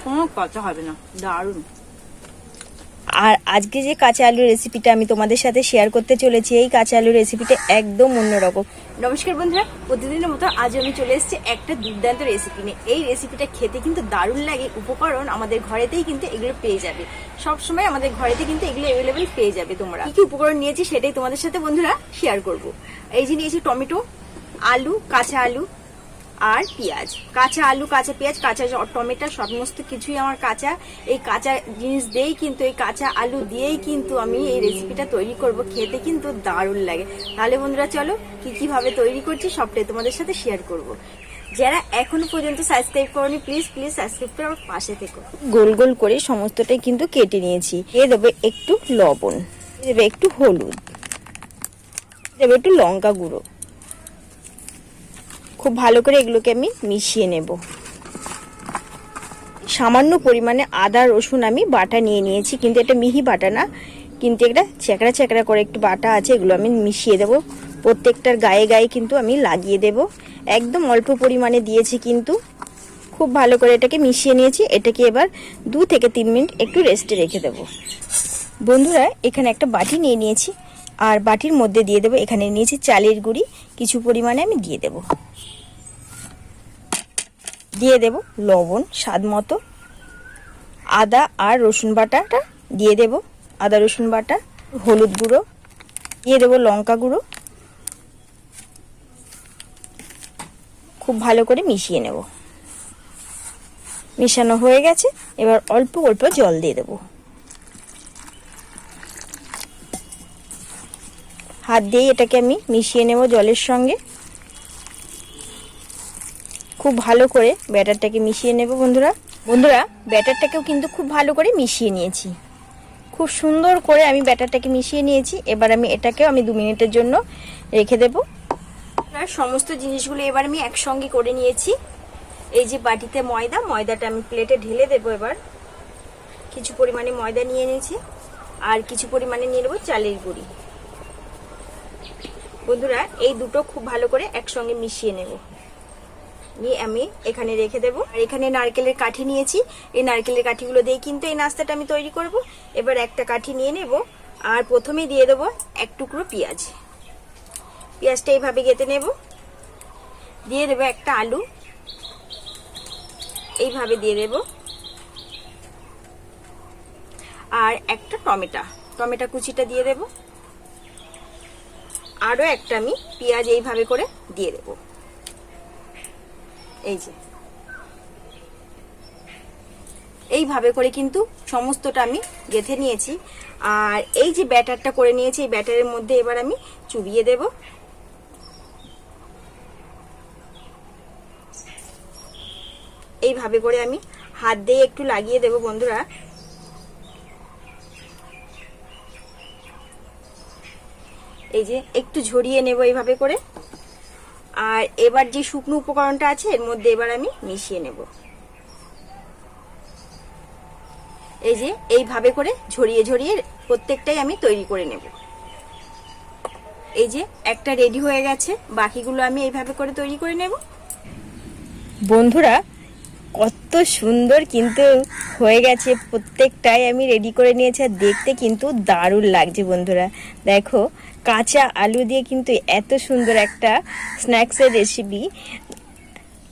কোনো কথা হবে না, দারুণ। আর আজকে যে কাঁচা আলুর রেসিপিটা আমি তোমাদের সাথে শেয়ার করতে চলেছি, এই কাঁচা আলুর রেসিপিটা একদম অন্যরকম। নমস্কার বন্ধুরা, প্রতিদিনের মতো আজ আমি চলে এসেছি একটা দুর্দান্ত রেসিপি নিয়ে। এই রেসিপিটা খেতে কিন্তু দারুণ লাগে। উপকরণ আমাদের ঘরেতেই কিন্তু এগুলো পেয়ে যাবে, সবসময় আমাদের ঘরেতে কিন্তু এগুলো অ্যাভেলেবেল পেয়ে যাবে। তোমরা কি কি উপকরণ নিয়েছি সেটাই তোমাদের সাথে বন্ধুরা শেয়ার করব। এই যে নিয়েছি টমেটো, আলু, কাঁচা আলু আর পেঁয়াজ। কাঁচা আলু, কাঁচা পেঁয়াজ, কাঁচা টমেটো সমস্ত কিছুই আমার কাঁচা। এই কাঁচা জিনিস দিয়েই কিন্তু, এই কাঁচা আলু দিয়েই কিন্তু আমি এই রেসিপিটা তৈরি করব। খেতে কিন্তু দারুণ লাগে। তাহলে বন্ধুরা চলো কিভাবে তৈরি করছি সবটাই তোমাদের সাথে শেয়ার করব। যারা এখনো পর্যন্ত সাবস্ক্রাইব করনি প্লিজ সাবস্ক্রাইব করে আমার পাশে থেকো। গোল গোল করে সমস্তটাই কিন্তু কেটে নিয়েছি। দিয়ে দেবো একটু লবণ, দেবে একটু হলুদ, দেবে একটু লঙ্কা গুঁড়ো। খুব ভালো করে এগুলোকে আমি মিশিয়ে নেব। সামান্য পরিমাণে আদা রসুন আমি বাটা নিয়ে নিয়েছি, কিন্তু এটা মিহি বাটা না, কিন্তু এটা চ্যাকড়া চ্যাকড়া করে একটু বাটা আছে। এগুলো আমি মিশিয়ে দেব, প্রত্যেকটার গায়ে গায়ে কিন্তু আমি লাগিয়ে দেব। একদম অল্প পরিমাণে দিয়েছি, কিন্তু খুব ভালো করে এটাকে মিশিয়ে নিয়েছি। এটাকে এবার 2 থেকে 3 মিনিট একটু রেস্টে রেখে দেব। বন্ধুরা এখানে একটা বাটি নিয়ে নিয়েছি, আর বাটির মধ্যে দিয়ে দেবো, এখানে নিয়েছি চালের গুঁড়ি কিছু পরিমাণে আমি দিয়ে দেব। দিয়ে দেব লবণ স্বাদ মতো, আদা আর রসুন বাটাটা দিয়ে দেব, আদা রসুন বাটা, হলুদ গুঁড়ো দিয়ে দেব, লঙ্কা গুঁড়ো। খুব ভালো করে মিশিয়ে নেব। মিশানো হয়ে গেছে, এবার অল্প অল্প জল দিয়ে দেব। হাত দিয়ে এটাকে আমি মিশিয়ে নেব জলের সঙ্গে। খুব ভালো করে ব্যাটারটাকে মিশিয়ে নেব। বন্ধুরা ব্যাটারটাকেও কিন্তু খুব ভালো করে মিশিয়ে নিয়েছি। খুব সুন্দর করে আমি ব্যাটারটাকে মিশিয়ে নিয়েছি। এবার আমি এটাকেও 2 মিনিটের জন্য রেখে দেব। সমস্ত জিনিসগুলো এবার আমি একসঙ্গে করে নিয়েছি। এই যে বাটিতে ময়দাটা আমি প্লেটে ঢেলে দেবো। এবার কিছু পরিমাণে ময়দা নিয়ে নিয়েছি, আর কিছু পরিমাণে নিয়ে নেবো চালের গুঁড়ি। বন্ধুরা এই দুটো খুব ভালো করে একসঙ্গে মিশিয়ে নেব, নিয়ে আমি এখানে রেখে দেবো। আর এখানে নারকেলের কাঠি নিয়েছি, এই নারকেলের কাঠিগুলো দিয়ে কিন্তু এই নাস্তাটা আমি তৈরি করব। এবার একটা কাঠি নিয়ে নেব, আর প্রথমেই দিয়ে দেবো এক টুকরো পেঁয়াজ। পেঁয়াজটা এইভাবে গেঁথে নেব। দিয়ে দেবো একটা আলু, এইভাবে দিয়ে দেব, আর একটা টমেটো কুচিটা দিয়ে দেব। আরো একটা আমি পেঁয়াজ এইভাবে করে দিয়ে দেব। এই যে এইভাবে করে কিন্তু সমস্তটা আমি গেঁথে নিয়েছি। আর এই যে ব্যাটারটা করে নিয়েছি, এই ব্যাটারের মধ্যে এবার আমি চুবিয়ে দেব। এইভাবে করে আমি হাত দিয়ে একটু লাগিয়ে দেব। বন্ধুরা এই যে একটু ঝরিয়ে নেব এইভাবে করে। আর এবার যে শুকনো উপকরণটা আছে এর মধ্যে এবার আমি মিশিয়ে নেব। এই যে এইভাবে করে ঝরিয়ে ঝরিয়ে প্রত্যেকটাই আমি তৈরি করে নেব। এই যে একটা রেডি হয়ে গেছে, বাকিগুলো আমি এইভাবে করে তৈরি করে নেব। বন্ধুরা কত সুন্দর কিন্তু হয়ে গেছে, প্রত্যেকটাই আমি রেডি করে নিয়েছি। আর দেখতে কিন্তু দারুণ লাগছে। বন্ধুরা দেখো, কাঁচা আলু দিয়ে কিন্তু এত সুন্দর একটা স্ন্যাক্সের রেসিপি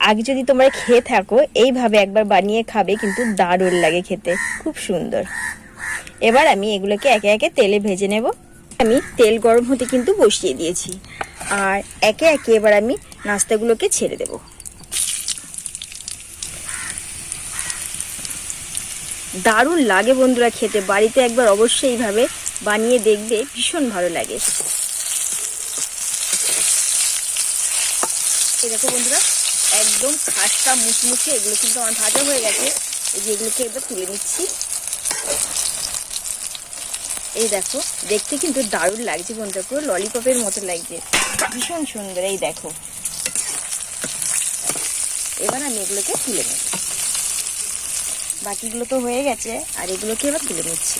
আগে যদি তোমরা খেয়ে থাকো, এইভাবে একবার বানিয়ে খাবে, কিন্তু দারুণ লাগে খেতে, খুব সুন্দর। এবার আমি এগুলোকে একে একে তেলে ভেজে নেব। আমি তেল গরম হতে কিন্তু বসিয়ে দিয়েছি, আর একে একে এবার আমি নাস্তাগুলোকে ছেড়ে দেব। দারুণ লাগে বন্ধুরা খেতে, বাড়িতে একবার অবশ্যই এইভাবে বানিয়ে দেখবে, ভীষণ ভালো লাগে। এই দেখো বন্ধুরা একদম খাস্তা মুচমুচে এগুলো কিন্তু আমার ভাজা হয়ে গেছে। এই যে এগুলোকে এবার তুলে নিচ্ছি। এই দেখো দেখতে কিন্তু দারুণ লাগছে বন্ধুরা, পুরো ললিপপের মতো লাগছে, ভীষণ সুন্দর। এই দেখো এবার আমি এগুলোকে তুলে নেব। বাকিগুলো তো হয়ে গেছে, আর এগুলোকে এবার তুলে নিচ্ছি।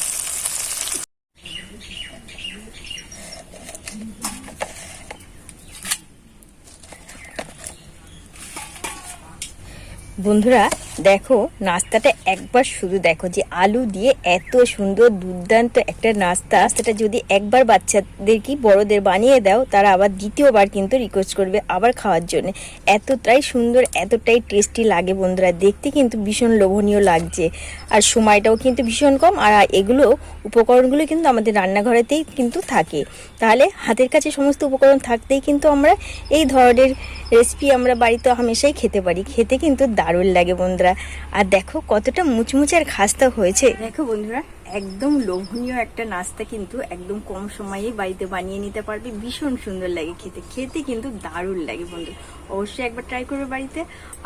বন্ধুরা দেখো নাস্তাটা একবার শুধু দেখো, যে আলু দিয়ে এত সুন্দর দুর্দান্ত একটা নাস্তাটা যদি একবার বাচ্চাদের কি বড়দের বানিয়ে দাও, তারা আবার দ্বিতীয়বার কিন্তু রিকোয়েস্ট করবে আবার খাওয়ার জন্য। এতটাই সুন্দর, এতটাই টেস্টি লাগে বন্ধুরা, দেখতে কিন্তু ভীষণ লোভনীয় লাগছে, আর সময়টাও কিন্তু ভীষণ কম। আর এগুলো উপকরণগুলো কিন্তু আমাদের রান্নাঘরেতেই কিন্তু থাকে, তাহলে হাতের কাছে সমস্ত উপকরণ থাকতেই কিন্তু আমরা এই ধরনের রেসিপি আমরা বাড়িতে হামেশাই খেতে পারি। খেতে কিন্তু দারুণ লাগে বন্ধুরা। আর দেখো কতটা মুচমুচে আর খাস্তা হয়েছে। দেখো বন্ধুরা, একদম লোভনীয় একটা নাস্তা কিন্তু একদম কম সময়ে বাড়িতে বানিয়ে নিতে পারবে। ভীষণ সুন্দর লাগে খেতে, খেতে কিন্তু দারুণ লাগে বন্ধু। অবশ্যই একবার ট্রাই করবে বাড়িতে,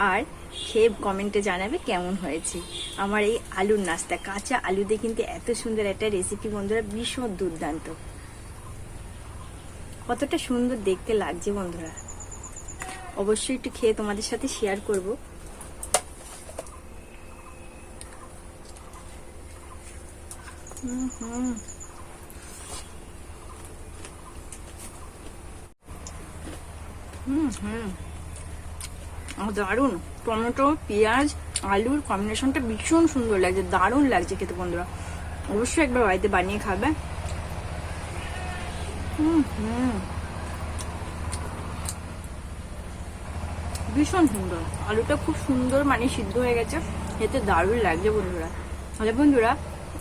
আর খেয়ে কমেন্টে জানাবে কেমন হয়েছে আমার এই আলুর নাস্তা। কাঁচা আলু দিয়ে কিন্তু এত সুন্দর একটা রেসিপি বন্ধুরা, ভীষণ দুর্দান্ত। কতটা সুন্দর দেখতে লাগছে বন্ধুরা, অবশ্যই একটু খেয়ে তোমাদের সাথে শেয়ার করব। দারুণ, টমেটো পেঁয়াজ আলুর কম্বিনেশনটা ভীষণ সুন্দর লাগছে, দারুণ লাগছে খেতে বন্ধুরা। অবশ্যই একবার বাড়িতে বানিয়ে খাবে। ভীষণ সুন্দর, আলুটা খুব সুন্দর মানে সিদ্ধ হয়ে গেছে, খেতে দারুণ লাগছে বন্ধুরা। তাহলে বন্ধুরা,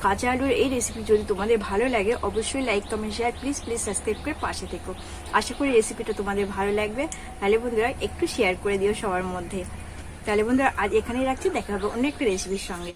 কাঁচা আলুর এই রেসিপি যদি তোমাদের ভালো লাগে, অবশ্যই like comment share please subscribe করে পাশে থেকো। আশা করি রেসিপিটা তোমাদের ভালো লাগবে। তাহলে বন্ধুরা একটু শেয়ার করে দিও সবার মধ্যে। তাহলে বন্ধুরা আজ এখানেই রাখছি, দেখা হবে অন্য একটা রেসিপির সঙ্গে।